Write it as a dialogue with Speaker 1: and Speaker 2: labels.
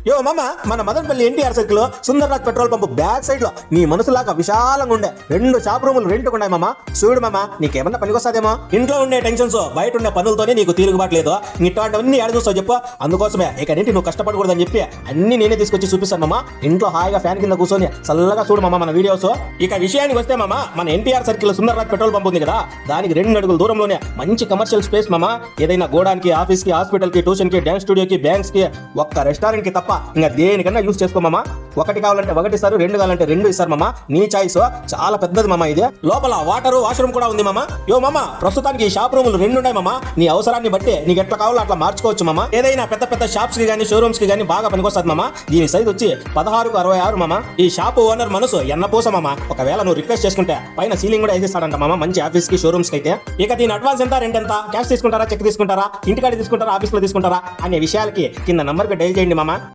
Speaker 1: యో మామ, మన Madanapalle NTR circle Sundarraj petrol pump back side లో నీ మనసులాగా విశాలంగా ఉండే 2 షాప్ రూములు రెంట్కు ఉన్నాయి మామ. చూడు మామ, నీకేమన్నా పనికొస్తాదేమో. ఇంట్లో ఉండే టెన్షన్స్, బయట ఉండే పనులతోనే నీకు తీరుగుబాట్లేదు. ఇట్లాంటివన్నీ ఏడ చూస్తావు చెప్పు. అందుకోసమే ఇక నుండి నువ్వు కష్టపడకూడదని చెప్పి అన్ని నేనే తీసుకొచ్చి చూపిస్తాను మామ. ఇంట్లో హాయిగా ఫ్యాన్ కింద కూర్చొని చల్లగా చూడు మామ మన వీడియోస్. ఇక విషయానికి వస్తే మామ, మన NTR circle Sundarraj petrol pump ఉంది కదా, దానికి 2 అడుగుల దూరంలోనే మంచి కమర్షియల్ స్పేస్ మామ. ఏదైనా గోడానికి, ఆఫీస్ కి, హాస్పిటల్ కి, ట్యూషన్ కి, డాన్స్ స్టూడియోకి, బ్యాంక్స్ కి, ఒక్క రెస్టారెంట్ కి తప్ప ఇంకా దేనికన్నా యూస్ చేసుకోమా. 1 కావాలంటే 1 ఇస్తారు, 2 కావాలంటే 2 ఇస్తారు మామ. నీ చాయిస్. చాలా పెద్దది మామ ఇది. లోపల వాటర్, వాష్రూమ్ కూడా ఉంది మామ. యో మామ, ప్రస్తుతానికి ఈ షాప్ రూములు 2 ఉన్నాయి మామ. నీ అవసరాన్ని బట్టి నీకు ఎట్లా కావాలో అట్లా మార్చుకోవచ్చు మామ. ఏదైనా పెద్ద పెద్ద షాప్స్ కి గానీ, షోరూమ్స్ కి గానీ బాగా పనికొస్తుంది మామ. దీని సైజ్ వచ్చి 16x66 మామ. ఈ షాప్ ఓనర్ మనసు ఎన్నపూస మామ. ఒకవేళ నువ్వు రిక్వెస్ట్ చేసుకుంటే పైన సీలింగ్ కూడా వేసిస్తాడంట మామ, మంచి ఆఫీస్ కి, షోరూమ్స్ కి అయితే. ఇక దీని అడ్వాన్స్ ఎంత, రెంట్ ఎంత, క్యాష్ తీసుకుంటారా, చెక్ తీసుకుంటారా, ఇంటికాడ తీసుకుంటారా, ఆఫీస్ లో తీసుకుంటారా అనే విషయాలకి కింద నంబర్ కి డైల్ చేయండి మామ.